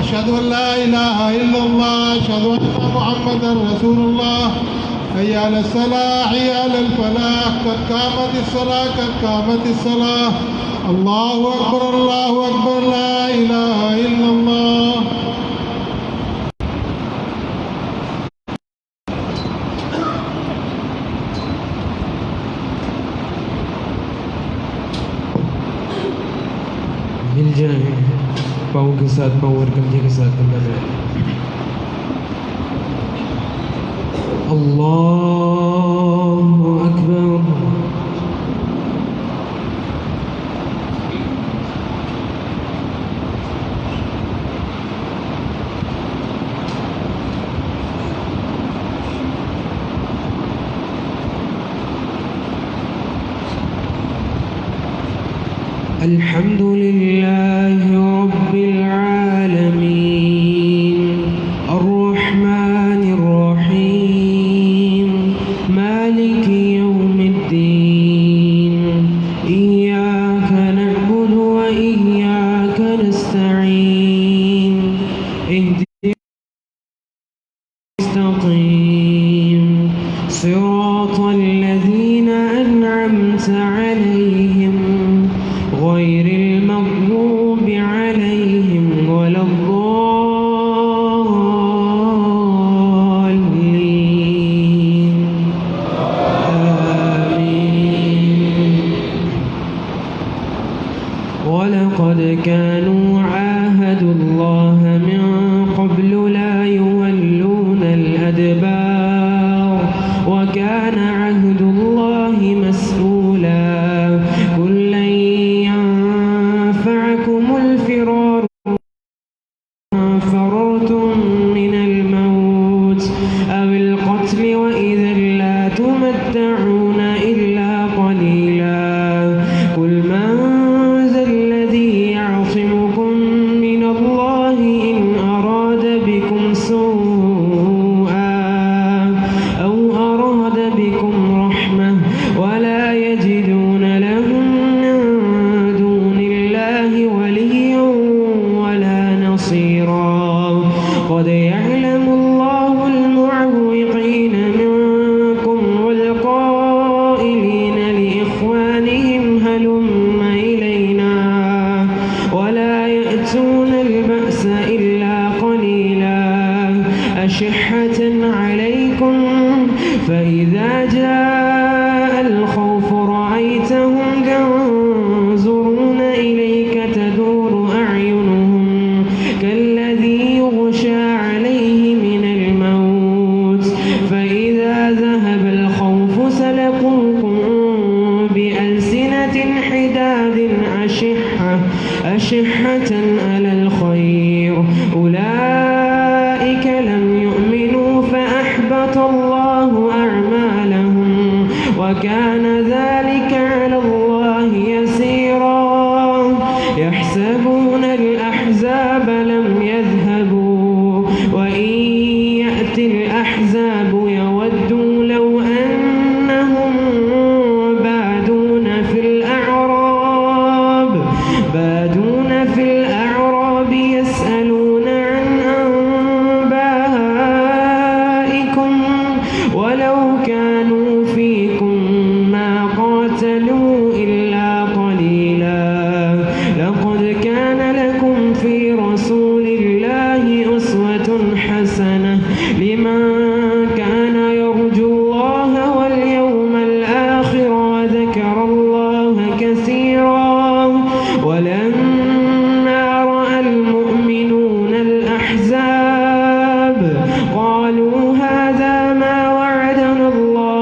أشهد أن لا إله إلا الله، أشهد أن محمدا رسول الله. حي على الصلاة، حي على الفلاح، قد قامت الصلاة، قد قامت الصلاة. الله أكبر، الله أكبر، لا إله إلا الله. मिल जाए पाँव के साथ पाँव और कंधे के साथ कंधा जाए। अल्लाहु अकबर। अल्हम्दुलिल्लाह रब्बिल आलमीन अर्रहमानिर रहीम मालिकी यौमिद्दीन इय्याका नअबुदु व इय्याका नस्तईन इहदिnas मुस्तक़ीम सिरातल लज़ीना अन'अमता अलैहिम غير المغضوب عليهم ولا الضالين آمين. ولقد كانوا عاهدوا الله من قبل لا يولون الأدبار وكان عهد الله مسؤولا. الفرار فررتم من الموت أو القتل وإذا لا تمتعون إلا قليلا. قل من ذا الذي يعصمكم من الله إن أراد بكم سوءا أو أراد بكم رحمة ولا يجدون لهم قد يعلم الله المعوقين منكم والقائلين لإخوانهم هلم إلينا ولا يأتون البأس إلا قليلا أشحة عليكم فإذا جاء الخوف رأيتهم ينظرون إليك تدور أعينهم كالذي يغشى عليه من الموت فإذا ذهب الخوف سلقوكم بألسنة حداد أشحة على الخير أولئك لم يؤمنوا فأحبط الله أعمالهم وكان ذلك على الله يسيرا. يحسبون الأحزاب لم يذهبوا وإن يأتي الأحزاب يودوا لو أنهم بادون في الأعراب يسألون عن أنبائكم ولو كانوا فيكم ما قاتلوا إلا قليلا. لقد كان لكم في رسول الله أسوة حسنة لمن كان يرجو الله واليوم الآخر وذكر الله كثيرا. ولما رأى المؤمنون الأحزاب قالوا هذا ما وعدنا الله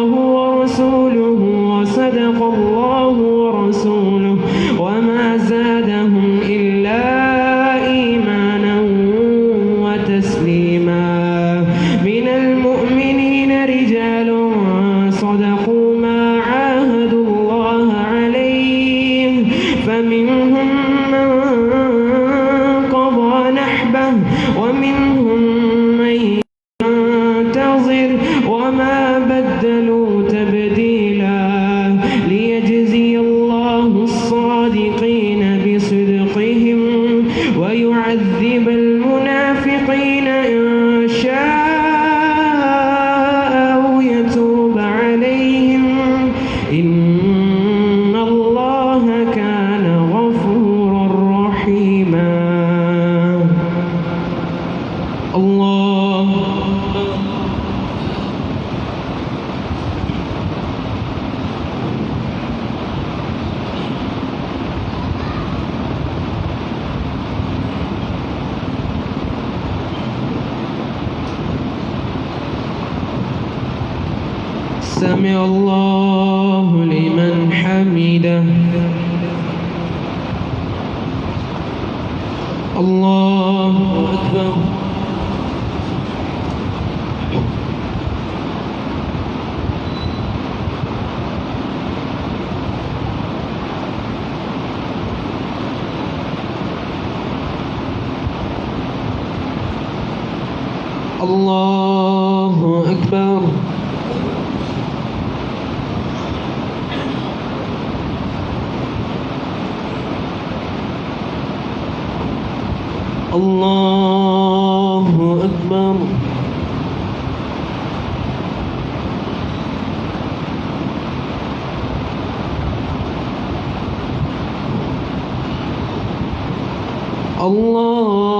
سمع الله لمن حمده. الله أكبر. الله أكبر. الله أكبر.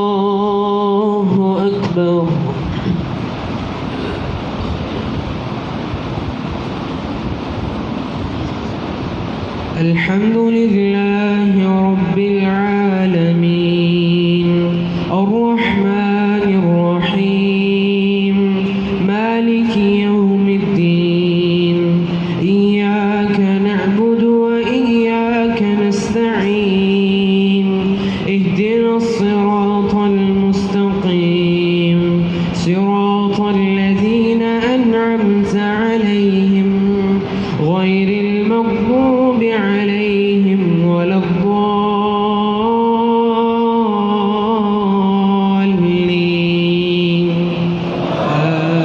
الله أكبر. الحمد لله رب العالمين الرحمن الرحيم مالك يوم الدين إياك نعبد وإياك نستعين اهدنا الصراط المستقيم صراط الذين أنعمت عليهم غير المغضوب عليهم ولا الضالين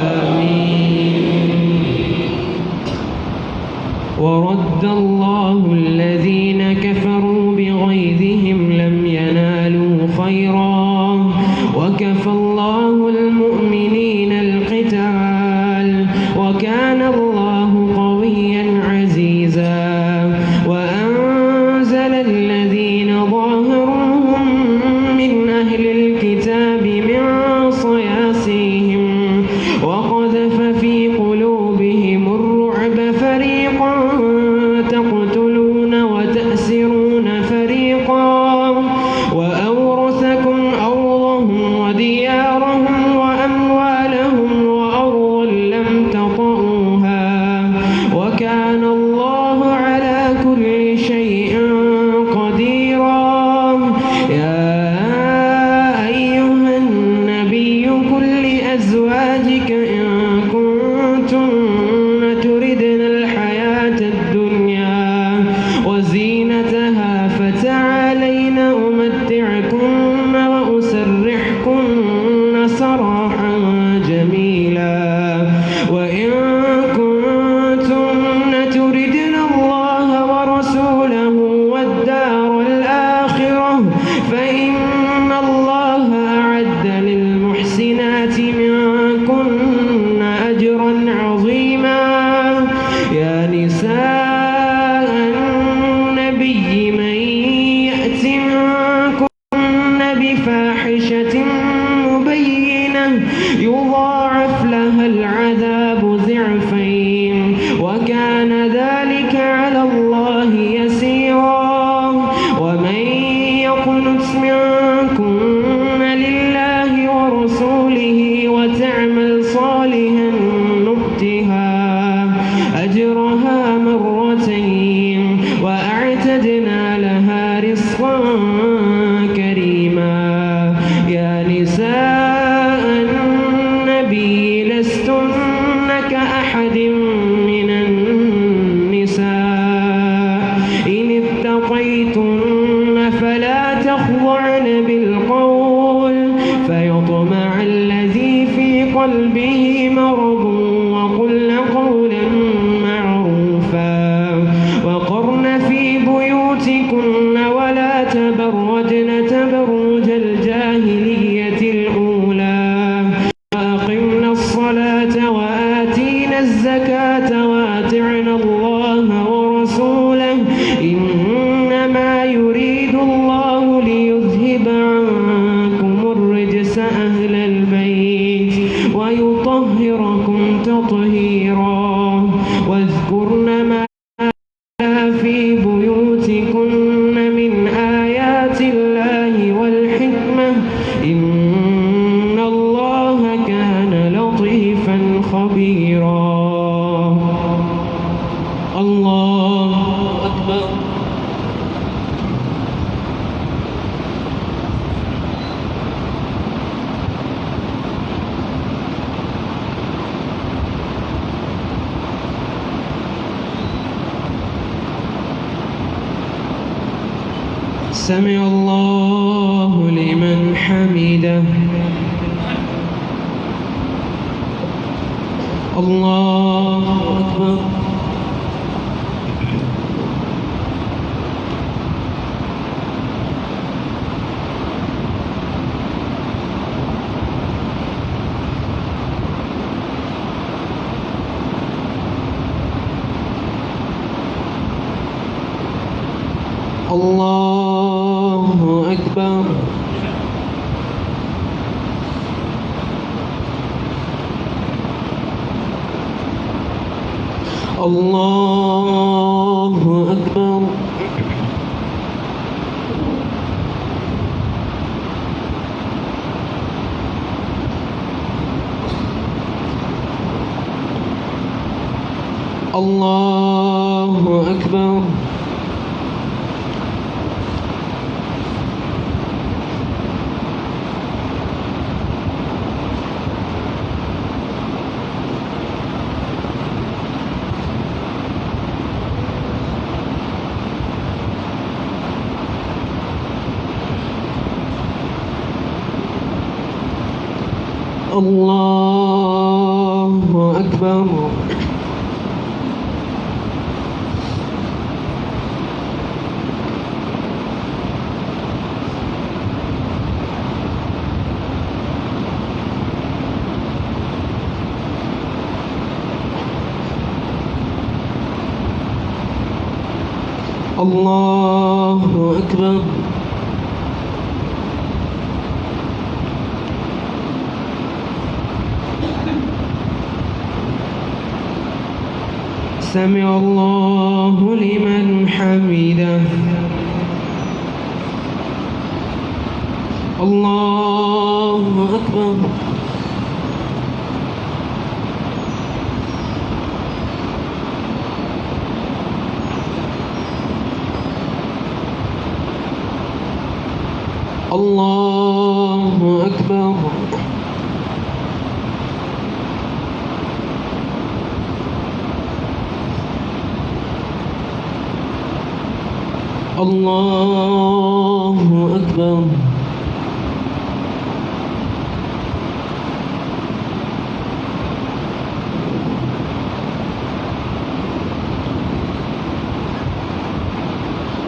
آمين. ورد الله الذين كفروا بغيظهم لم ينالوا خيرا وكفى الله المؤمنين القتال وكان الله قويا عزيزا. وأنزل الذين ظاهروهم من أهل الكتاب من صياصيهم وقذف في قلوبهم الرعب فريقا تقتلون وتأسرون فريقا وأورثكم أرضهم وديارهم وأموالهم وأرضا لم تطئوها وكان الله على كل شيء قديرا. يا أيها النبي قل لأزواجك إن كنتن تردن الحياة الدنيا وزينتها فتعالين أمتعكن وأسرحكن سراحا جميلا. وإن كنتن تردن الله ورسوله والدار الآخرة فإن الله أعد للمحسنات منكن أجرا عظيما. يا نساء النبي من يأت منكن بفاحشة مبينة يضاعف لها العذاب ضعفين وكان ذلك على الله يسيرا. ومن يقنت منكن لله ورسوله وتعمل صالحا نؤتها أجرها مرتين وأعتدنا لها رزقا كريما. يا نساء النبي لستن كأحد من النساء إن اتقيتن فلا تخضعن بالقول فيطمع الذي في قلبه مرض وقلن قولا معروفا. وقرن في بيوتكن ولا تبرجن تبرج الجاهلية الأولى وأقمنا الصلاة وآتينا الزكاة وأطعنا الله ورسوله إنما يريد الله ليذهب عنكم الرجس أهل البيت ويطهركم تطهيرا. واذكرن ما في بيوتكن من آيات الله والحكمة إن الله كان لطيفا خبيرا. سمع الله لمن حمده. الله أكبر. الله أكبر. الله أكبر. الله أكبر. الله أكبر. الله أكبر. سمع الله لمن حمده. الله أكبر. الله أكبر. الله أكبر.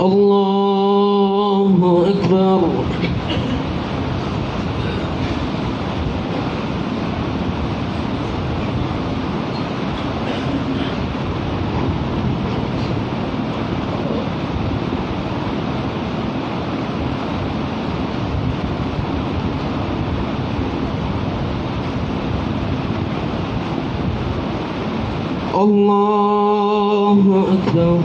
الله أكبر. الله أكبر.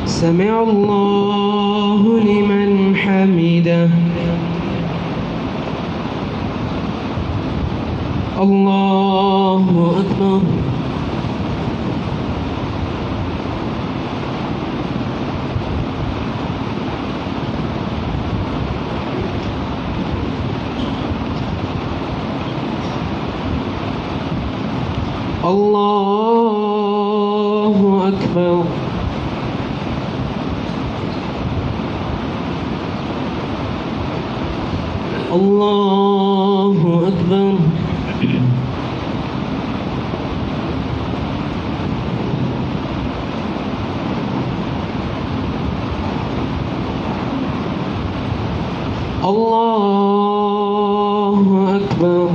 سمع الله لمن حمده. الله أكبر. الله أكبر. الله أكبر. الله أكبر.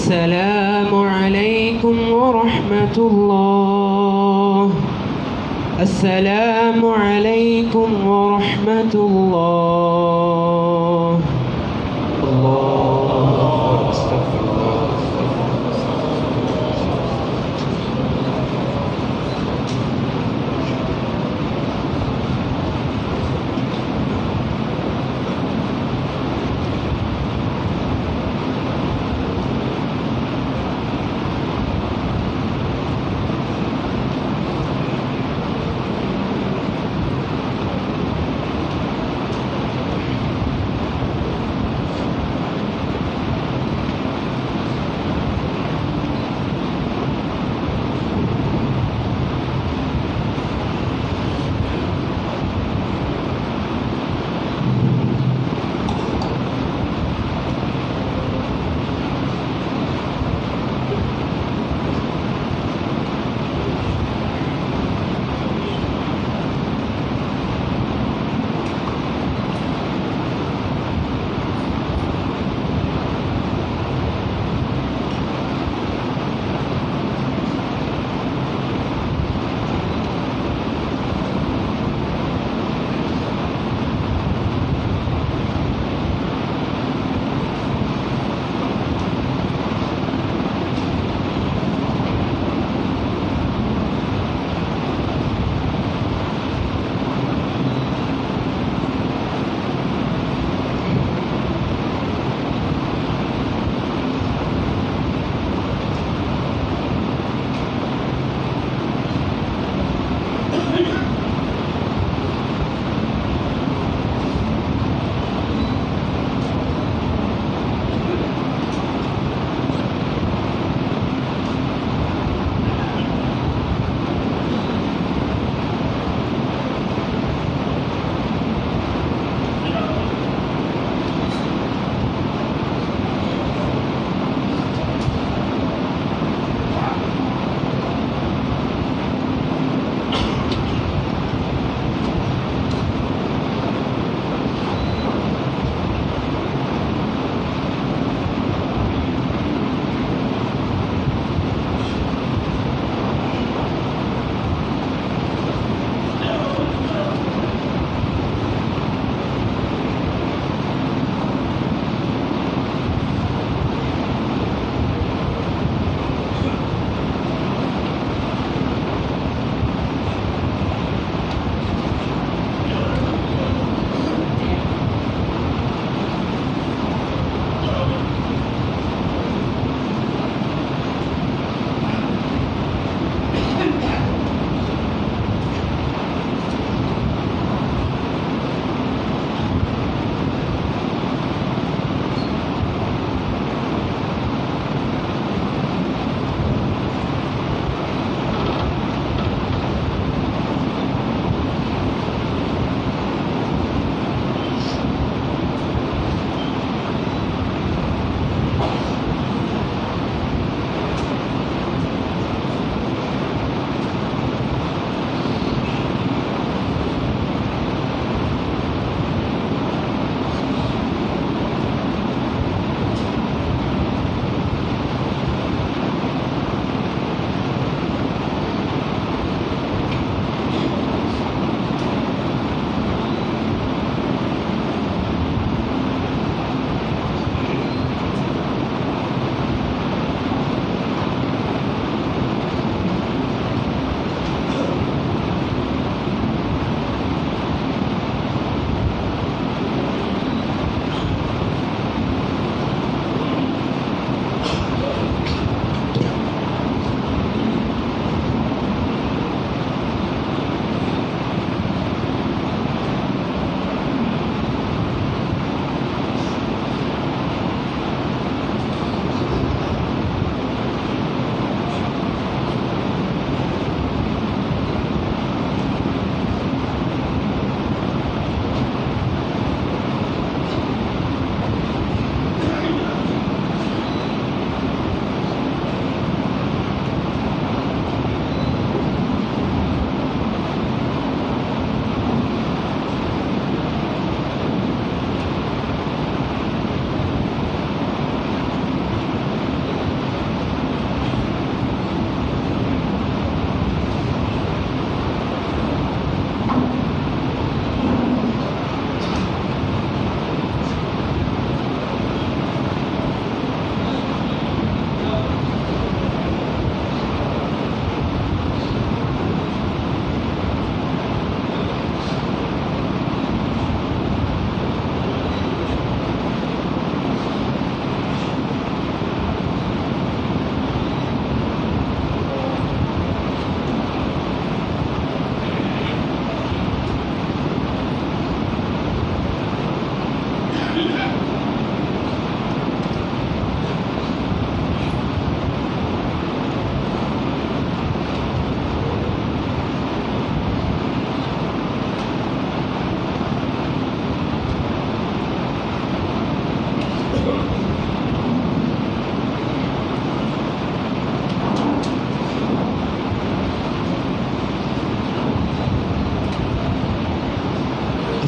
السلام عليكم ورحمة الله. السلام عليكم ورحمة الله. الله أكبر. استغفر الله.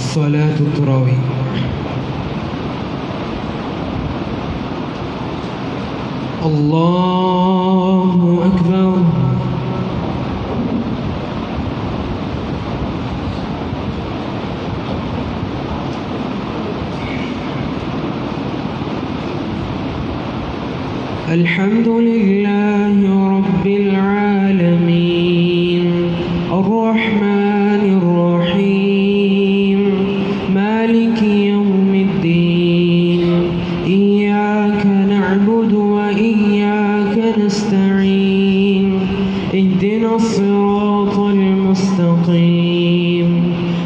صلاة التراويح. الله أكبر. الحمد لله رب العالمين الرحمن الرحيم مالك يوم الدين إياك نعبد وإياك نستعين اهدنا الصراط المستقيم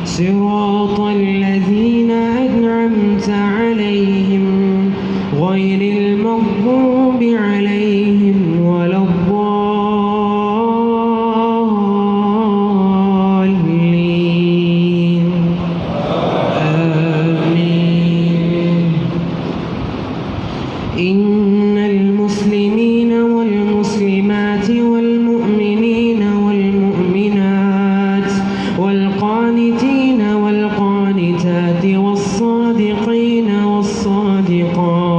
صراط الذين أنعمت عليهم غير المغضوب عليهم ولا الضالين آمين. إن المسلمين والمسلمات والمؤمنين والمؤمنات والقانتين والقانتات والصادقين والصادقات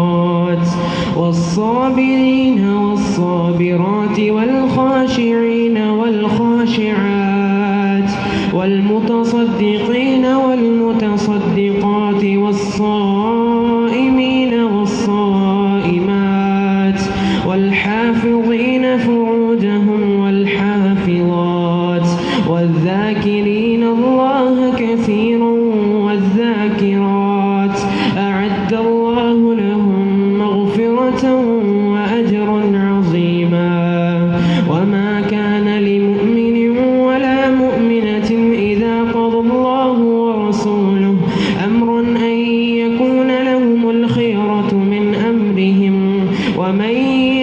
والصابرين والصابرات والخاشعين والخاشعات والمتصدقين والمتصدقات والصائمين والصائمات والحافظين فروجهم والحافظات والذاكرين الله كثيرا والذاكرات أعد الله لهم مغفرة وأجرا عظيما. وما كان لمؤمن ولا مؤمنة إذا قضى الله ورسوله أمرا أن يكون لهم الخيرة من أمرهم ومن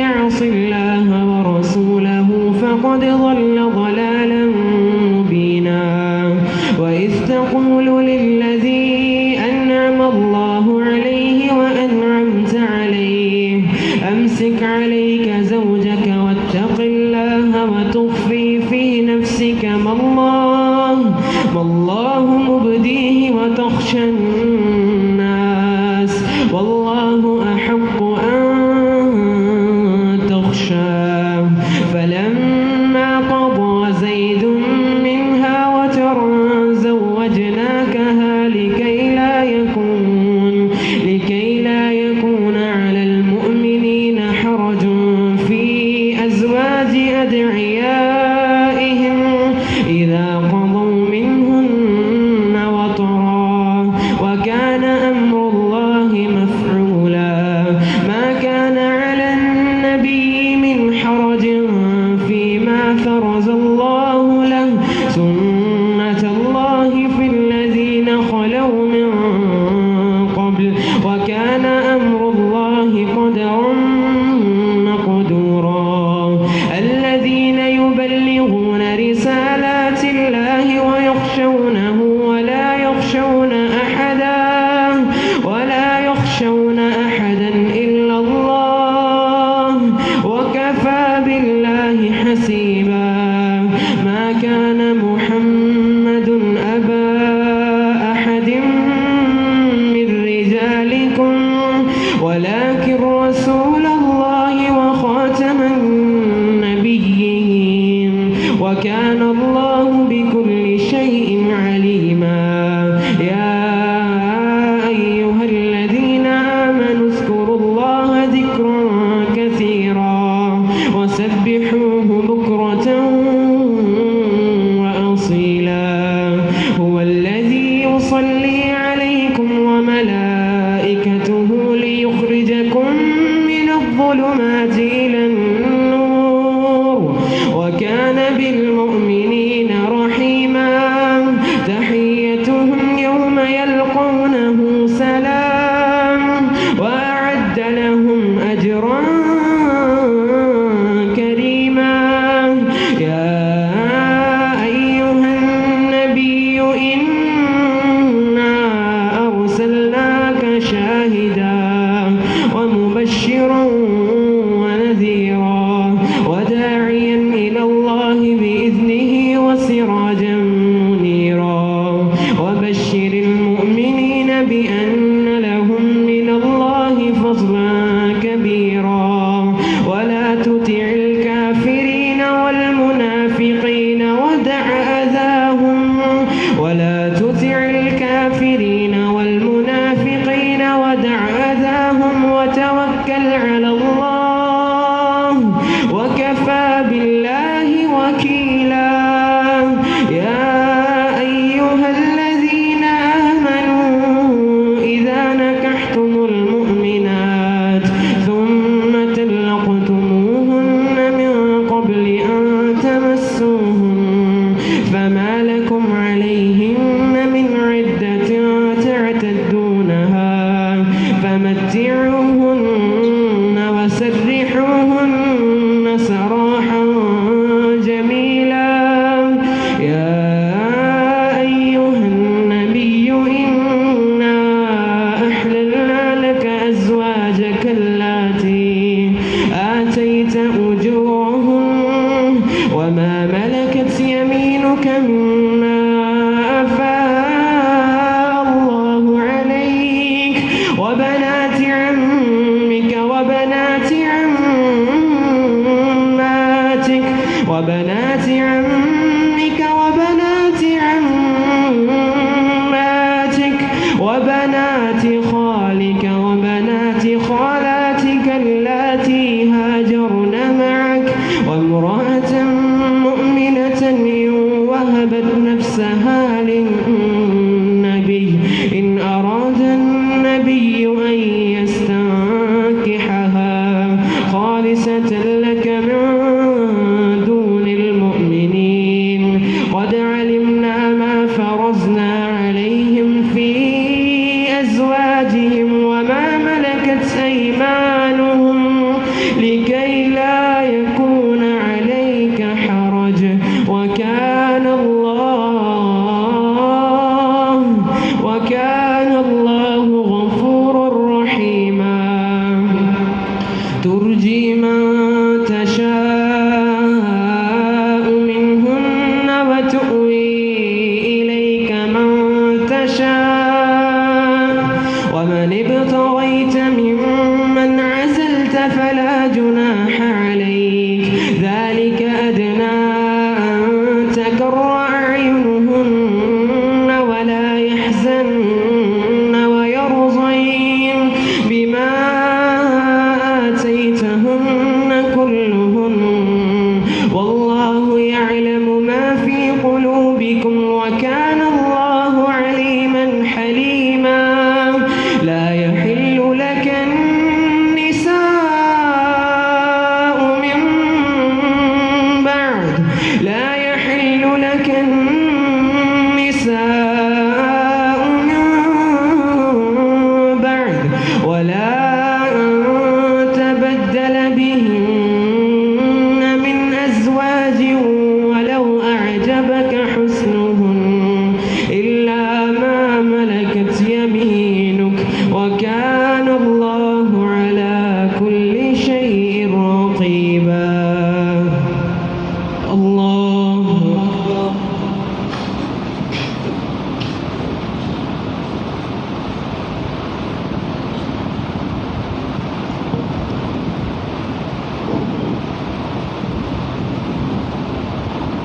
يعص الله ورسوله فقد ضل ضلالا مبينا. وإذ تقول للذي أنعم الله عليه وأنعمت عليه أمسك عليك زوجك واتق الله وتخفي في نفسك ما الله مبديه وتخشى الناس والله أحق أن تخشاه. فلما قضى زيد منها وترا زوجناكها لكي لا يكون على المؤمنين حرج في أزواج أدعيائهم إذا قضوا منهن وطرا وكان أمر الله مفعولا. ما كان على النبي من حرج فيما فرض الله له سنة الله في الذين خلوا من قبل وكان أمر الله قدرا مقدورا. الذين يبلغون رسالات الله ويخشونه ولا يخشون أحدا إلا الله وكفى بالله حسيبا. ما كان محمد أبا أحد من رجالكم ولكن رسول الله وخاتم النبيين وكان الله بكل شيء عليما. يا أيها الذين آمنوا اذكروا الله ذكرا كثيرا وسبحوه بكرة وأصيلا. هو الذي يصلي عليكم وملائكته ليخرجكم من الظلمات إلى النور وكان بالمؤمنين رحيما. تحيتهم يوم يلقونه سلام وأعد لهم أجرا كريما. يا أيها النبي إنا أرسلناك شاهدا ومبشرا ونذيرا وداعيا إلى الله بإذنه وسراجا منيرا وبشر المؤمنين وكيلا يا أيها الذين آمنوا إذا نكحتم المؤمنات ثم طلقتموهن من قبل أن تمسوهن فما لكم عليهن من عدة تعتدونها فمتعوهن وسرحوهن سراحا جميلا يا أيها النبي إنا أحللنا لك أزواجك اللاتي آتيت أجورهن وما ملكت يمينك مما أفاء الله عليك وبنات عمك وبنات عماتك وبنات عمك وبنات عماتك وبنات خالك وبنات خالاتك اللاتي هاجرن معك وامرأة مؤمنة إن وهبت نفسها للنبي إن أراد النبي أن يستنكحها خالصة لك من دون المؤمنين قد علمنا ما فرضنا عليهم في أزواجهم وما ملكت أيمانهم لكي لا يكون عليك حرج وكان الله غفورا رحيما ترجي من تشاء منهن وتؤوي إليك من تشاء ومن ابتغيت ممن عزلت فلا جناح عليك ذلك أدنى أن تكر أعينهن ولا يحزن ويرضين بما آتيتهن كلهن والله يعلم ما في قلوبكم وكان الله عليما حليما لا يحل لك النساء من بعد لا يحل لك النساء من بعد ولا أن تبدل بهن من أزواج ولو أعجبك حسنهن إلا ما ملكت يمينك وكان الله على كل شيء رقيبا الله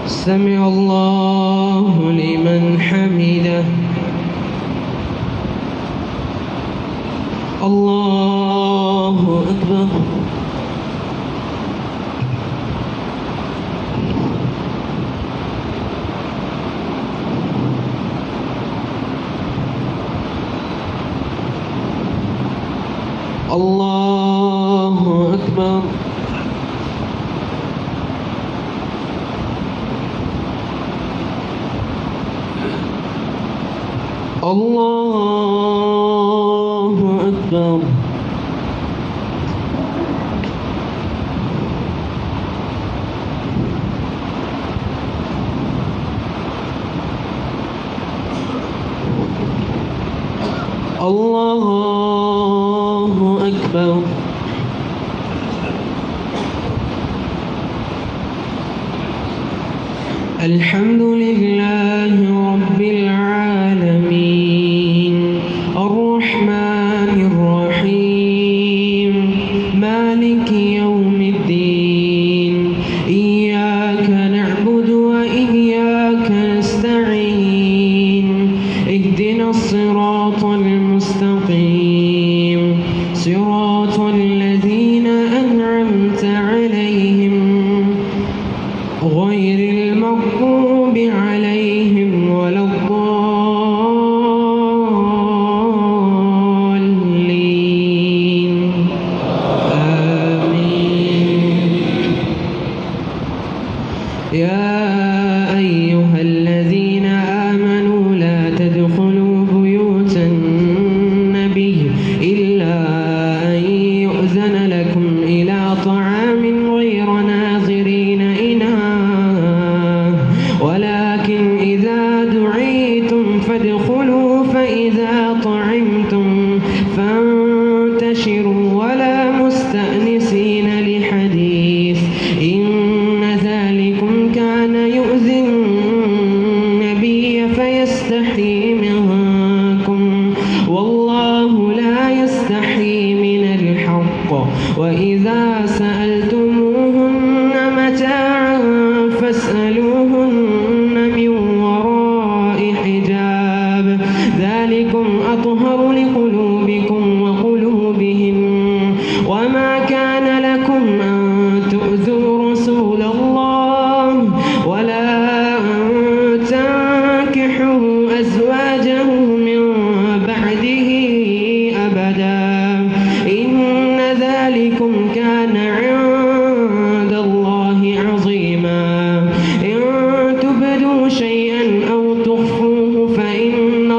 سمع الله لمن حمده الله أكبر الله أكبر الله أكبر الله أكبر الحمد لله رب العالمين الرحمن الرحيم مالك يوم الدين إياك نعبد وإياك نستعين اهدنا الصراط المستقيم صراط الذين أنعمت عليهم غير المغضوب عليهم ولا الضالين آمين. يا أيها الذين آمنوا لا تدخلوا بيوت النبي إلا أن يؤذن لكم إلى طعام غير ناظرين إناه ولكن إذا دعيتم فادخلوا فإذا طعمتم فانتشروا ولا مستأنسين لحديث إن ذلكم كان يؤذي النبي فيستحيي منكم والله لا يستحيي من الحق وإذا سألتموهن متاعا فاسألوهن من وراء حجاب ذلكم أطهر لقلوبكم وقلوبهم وما كان لكم أن تؤذوا رسول الله ولا أن تنكحوا أزواجه من بعده أبدا إن ذلكم كان عند الله عظيما إن تبدوا شيئا أو تخفوه فإن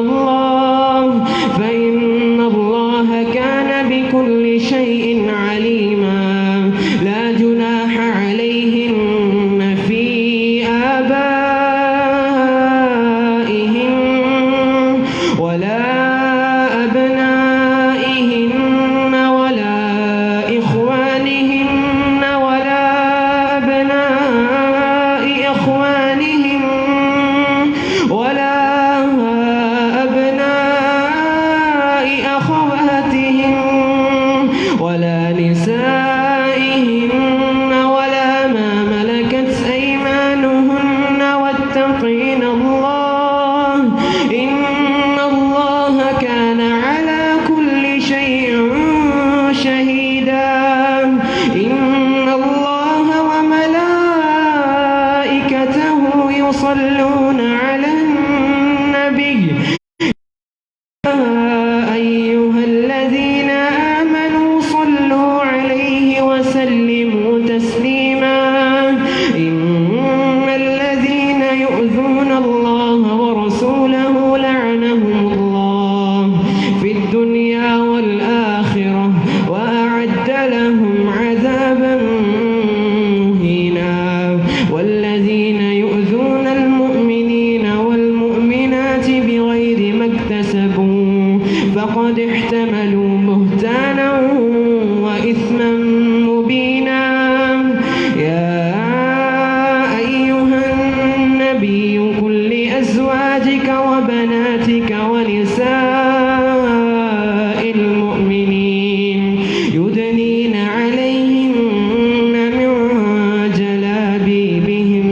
الله كان بكل شيء عليما لا جناح عليهن في آبائهن ولا أبنائهن ولا إخوانهن ولا أبناء إخوانهن ولا أبناء أخواتهن ولا نسائهن ولا ما ملكت أيمانهن واتقين الله إن الله كان على كل شيء شهيدا إن الله وملائكته يصلون على النبي يا أيها الذين آمنوا صلوا عليه وسلموا تسليما إن الذين يؤذون الله ورسوله لعنهم الله في الدنيا والآخرة وأعد لهم عذابا مهينا والذين يؤذون المؤمنين والمؤمنات بغير ما اكتسبوا فقد احتملوا بهتانا وإثما مبينا يا أيها النبي قل لأزواجك وبناتك ونساء المؤمنين يدنين عليهن من جلابيبهن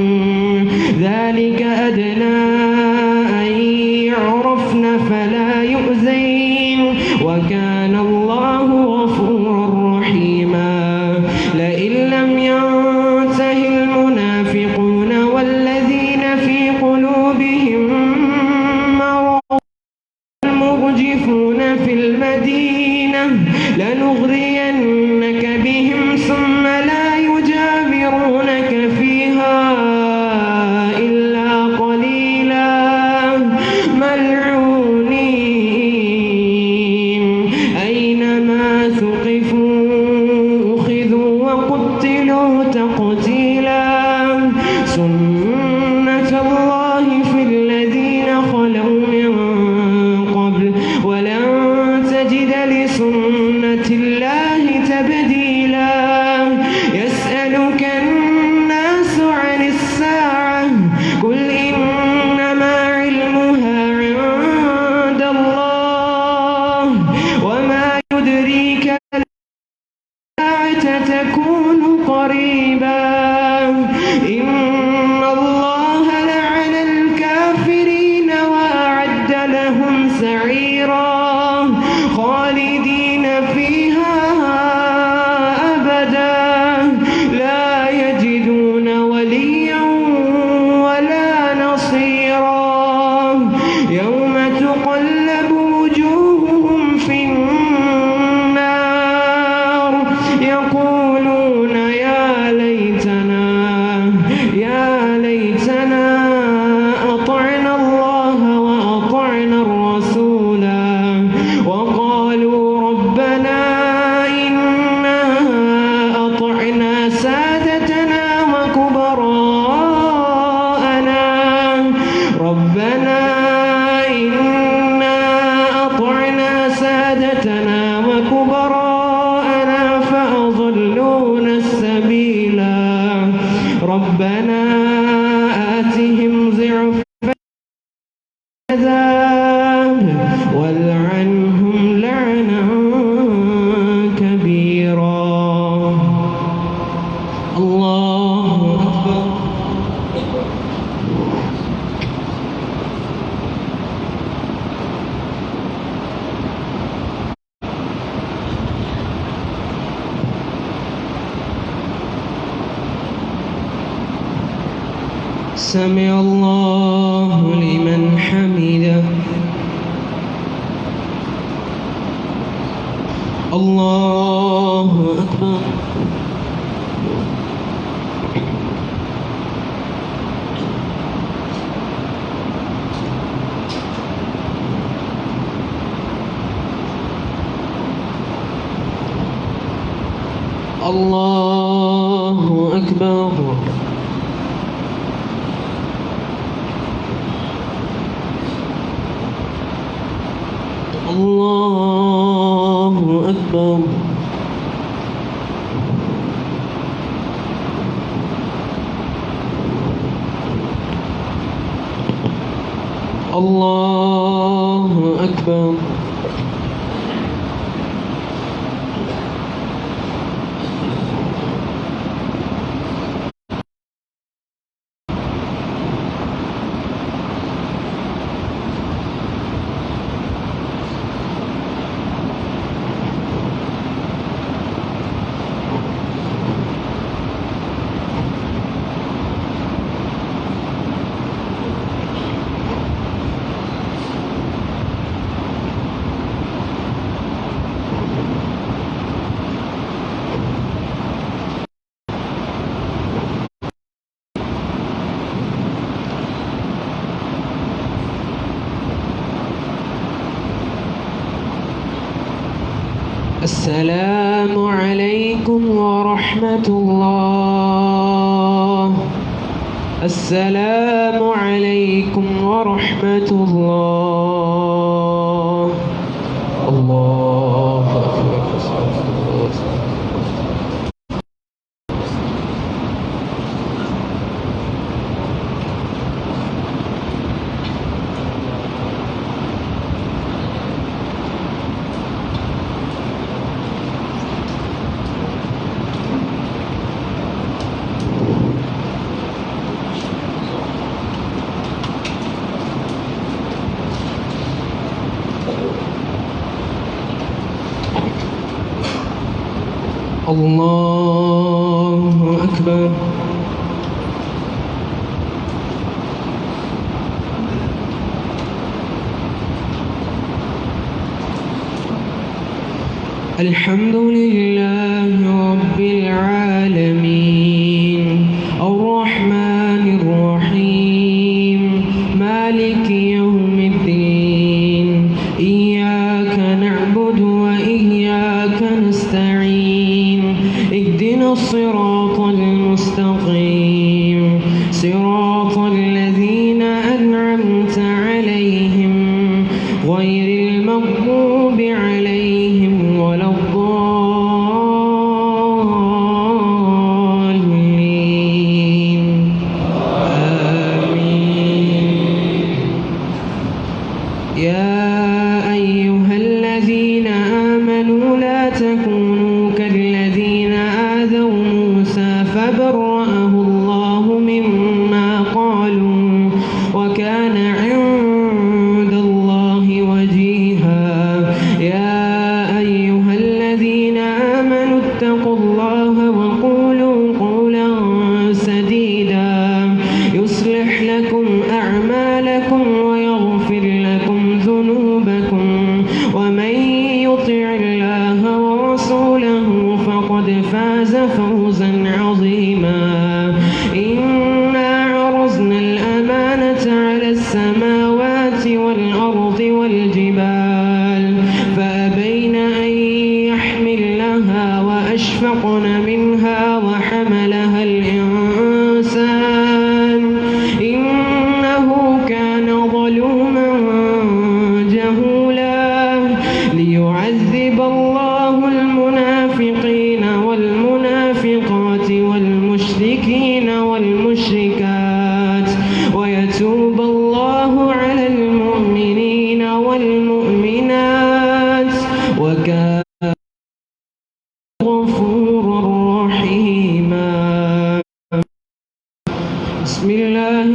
ذلك أدنى أن يعرفن فلا يؤذين وكان الله غفورا رحيما لئن لم ينته المنافقون والذين في قلوبهم مرض المرجفون في المدينة لنغرينك بهم ثم لا يجاورونك فيها إلا قليلا ملعونين أينما ثقفوا أخذوا وقتلوا تقتيلا سنة الله في الذين خلوا من قبل ولن تجد لسنة الله تبديلا يسألك الناس عن الساعة قل إنما علمها عند الله وما يدريك الساعة تكون قريبا إن الله لعن الكافرين والعنهم لعنا كبيرا. الله أكبر. سمع الله لمن حمده. الله أكبر. الله أكبر. الله أكبر. الله أكبر. السلام عليكم ورحمة الله. السلام عليكم ورحمة الله. الله أكبر. الله أكبر. الحمد لله رب العالمين الرحمن الرحيم مالك يوم الدين إياك نعبد وإياك نستعين اهدنا الصراط المستقيم صراط الذين أنعمت عليهم غير المغضوب عليهم ولا الضالين آمين. يا أيها الذين آمنوا لا تكونوا كالذين آذوا موسى فبرأه الله مما قالوا وكان عند الله وجيها. يا أيها الذين آمنوا اتقوا الله وقولوا قولا سديدا يصلح لكم أعمالكم ويغفر لكم ذنوبكم ومن يطع الله ورسوله فقد فاز فوزا عظيما. إنا عرضنا الأمانة على السماوات والأرض والجبال فأبين أن يحملنها وأشفقن منها وحملها الإنسان إنه كان ظلوما جهولا. ليعذب الله المنافقين والمنافقات والمشركين والمشركات ويتوب الله على المؤمنين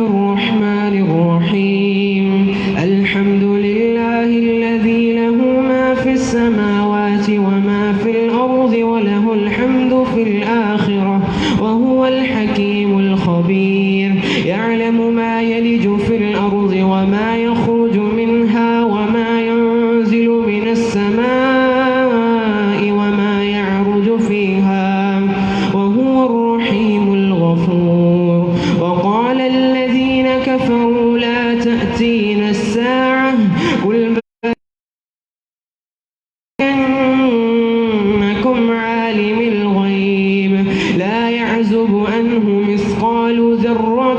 الرحمن الرحيم الحمد لله الذي له ما في السماوات وما في الأرض وله الحمد في الآخرة وهو الحكيم الخبير يعلم ما يلج في الأرض وما يخرج منها وما ينزل من السماء وما يعرج فيها وهو الرحيم الغفور وقال الذين كفروا لا تأتينا الساعة قل إنكم عالم الغيب لا يعزب عنه مثقال ذرة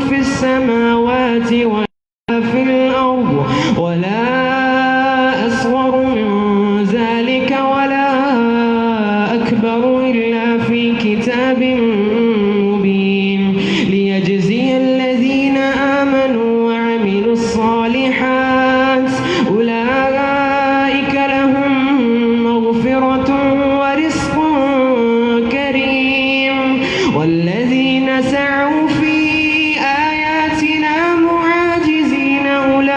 في السماوات ولا في الأرض ولا أصغر من ذلك ولا أكبر إلا في كتاب مبين ليجزي الذين آمنوا وعملوا الصالحات أولئك لهم مغفرة ورزق كريم والذين سعوا في آياتنا معاجزين أولئك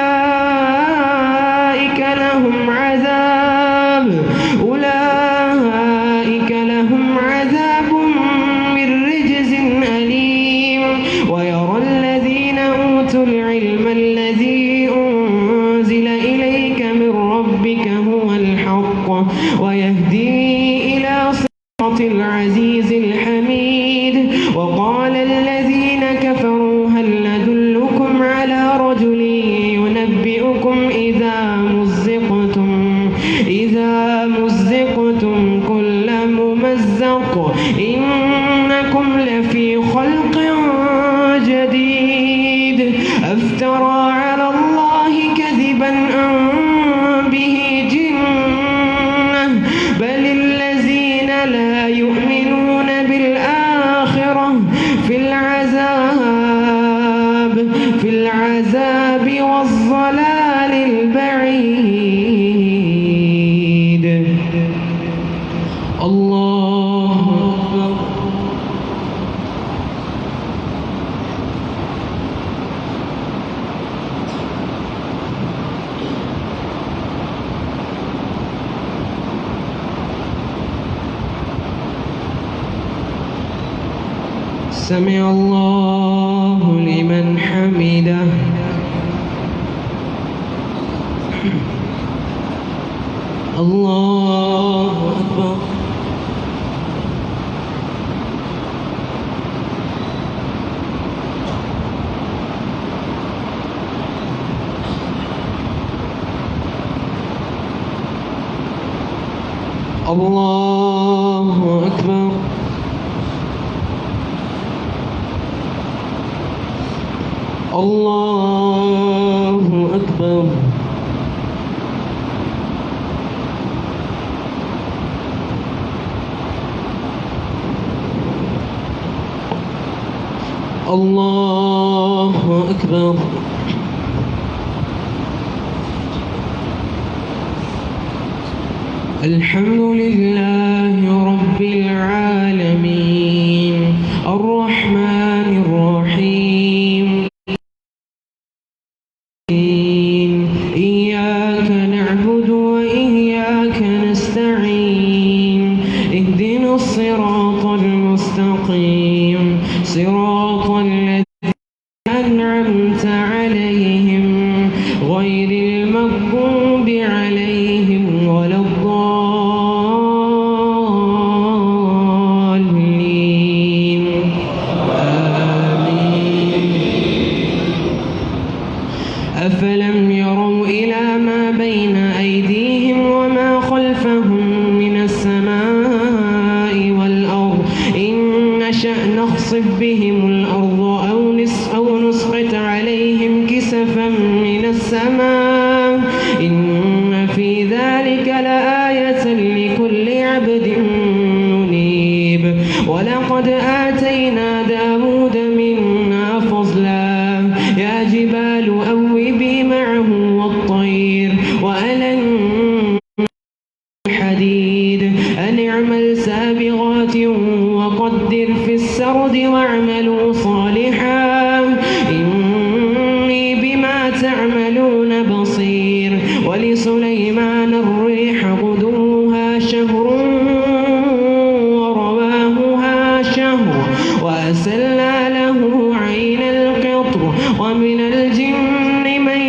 لهم عذاب من رجز أليم ويرى الذين أوتوا العلم الذي أنزل إليك من ربك هو الحق ويهدي إلى صراط العزيز الحميد وقال الذين كفروا هل ندلكم على رجل ينبئكم إذا مزقتم كل ممزق إنكم لفي خلق جديد أفترى على الله كذبا أم به جنة بل الذين لا يؤمنون بالآخرة في العذاب والضلال البعيد الله أكبر سمع الله لمن حمده الله أكبر الله أكبر الله أكبر الله أكبر الحمد لله رب العالمين الرحمن الرحيم إياك نعبد وإياك نستعين اهدنا الصراط المستقيم صراط الذين أنعمت عليهم غير المغضوب عليهم ولا الضالين أفلم يروا إلى ما بين أيديهم وما خلفهم من السماء والأرض إن نشأ نخسف بهم الأرض أو نسقط عليهم كسفا من السماء إن في ذلك لآية لكل عبد منيب ولقد آتينا داود منا فضلا يا جبال أوبي معه والطير وألنا الحديد أن اعمل سابغات وقدر في السرد واعملوا صالحا ومن الجن من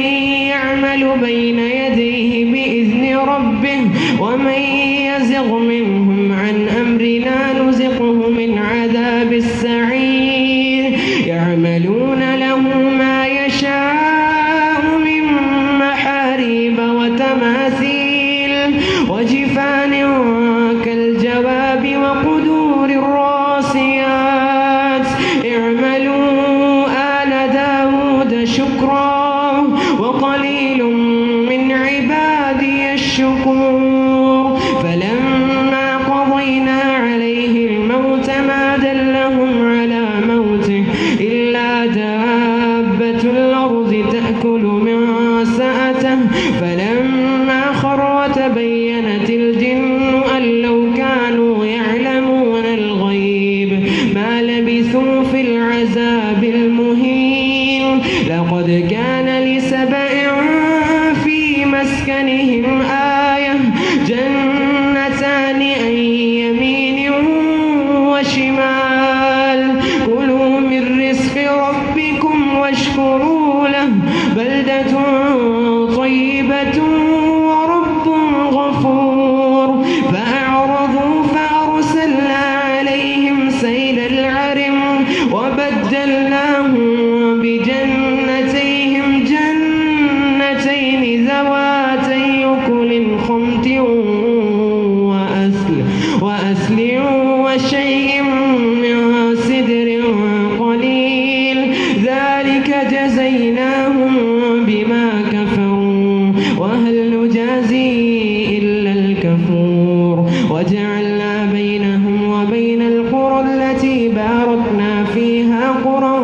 يعمل بين يديه بإذن ربه ومن يزغ منهم عن أمرنا نزقه من عذاب السعير يعملون له ما يشاء من محاريب وتماثيل وجفان كالجواب وقدور الراسيات اعملوا آل داود شكرا وقليل من عبادي الشكور فلما قضينا عليه الموت ما دلهم على موته إلا دابة الأرض تأكل من سأته فلما خر تبينت الجن أن لو كانوا يعلمون الغيب ما لبثوا في العذاب المهين لقد كان لسبأ في مسكنهم آية جنتان عن يمين وشمال كلوا من رزق ربكم واشكروا له بلدة طيبة ورب غفور فأعرضوا فأرسلنا عليهم سيل العرم وبدلناهم بجنتيهم جنتين ذواتي أكل خمط وأثل وشيء من سدر قليل ذلك جزيناهم بما كفروا وهل نجازي إلا الكفور وجعلنا بينهم وبين القرى التي باركنا فيها قرى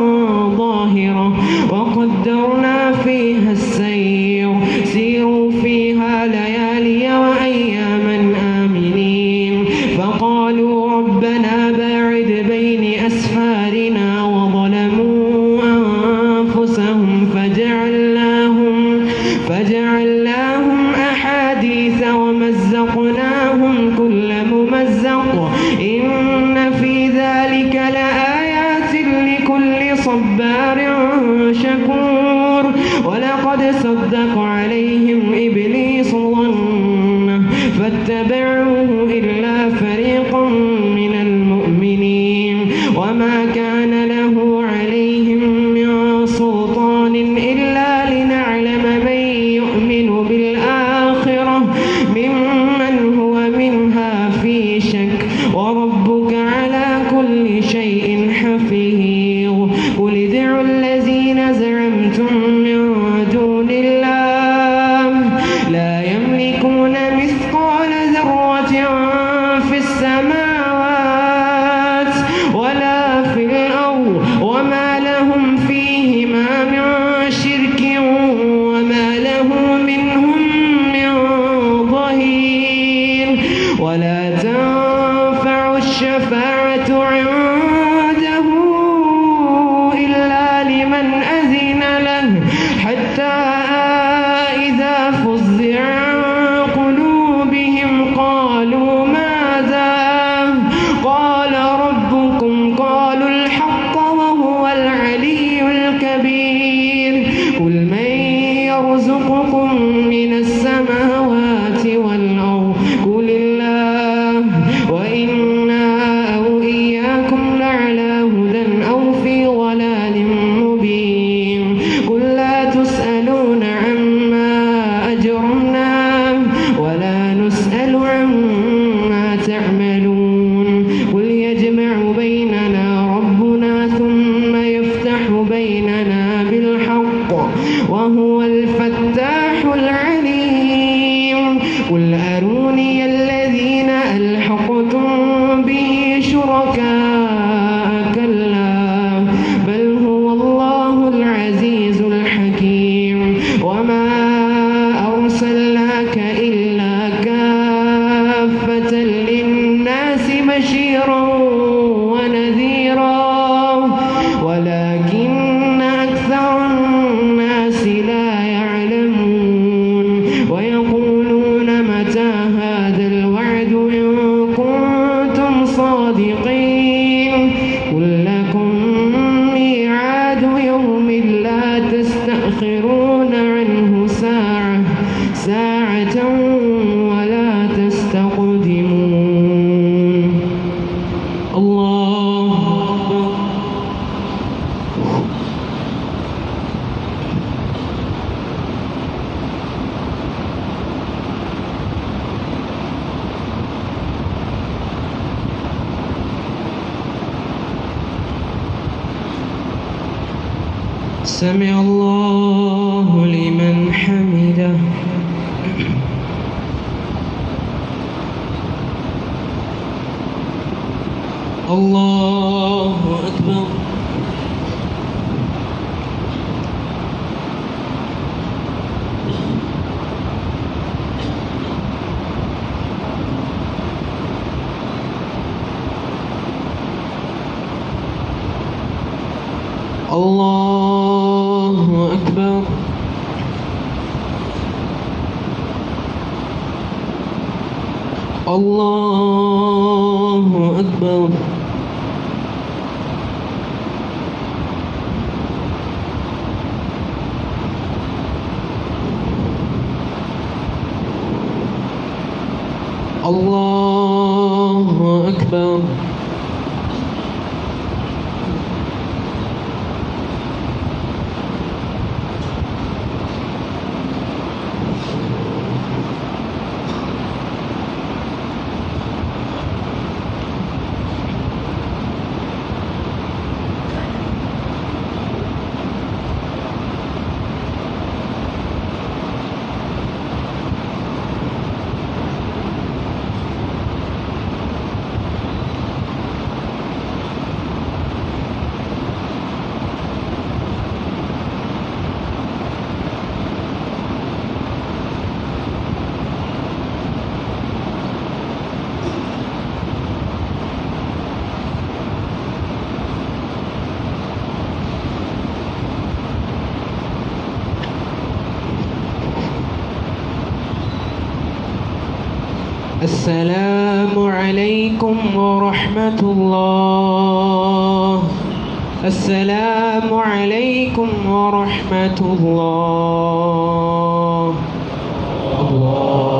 ظاهرة وقدرنا فيها السير سيروا فيها ليالي وأياما آمنين فقالوا ربنا باعد بين أسفارنا وظلموا أنفسهم فجعلناهم أحاديث ومزقناهم كل ممزق إن في ذلك لآيات لكل صبار شكور ولقد صدق عليهم إبليس ظنه فاتبعوه إلا فريقا من المؤمنين وما كان له عليهم من سلطان إلا لنعلم من يؤمن بالآخرة ممن هو منها في شك وربك على كل شيء حفيظ قل ادعوا الذين زعمتم من دون الله لا يملكون مثقال ذرة في السماوات ولا في الأرض وما لهم فيهما من شرك وما له منهم من ظهير ولا تنفع الشفاعة عنده إلا لمن أذن له حتى إذا فزع عن قلوبهم قالوا ماذا قال ربكم قالوا الحق وهو العلي الكبير قل من يرزقكم من السماوات والأرض قل الله وإنا أو إياكم لعلى هدى أو في ضلال مبين قل لا تسألون عما أجرمنا ولا نسأل عما تعملون قل يجمع بيننا ربنا ثم يفتح بيننا بالحق وهو الفتاح العليم قل أروني الذين ألحقتم به شركاء كلا بل هو الله العزيز الحكيم وما أرسلناك إلا كافة للناس بشيرا ونذيرا ولكن أكثر الناس لا يعلمون سمع الله لمن حمده. الله أكبر. الله أكبر. الله أكبر. الله أكبر. السلام عليكم ورحمة الله. السلام عليكم ورحمة الله. الله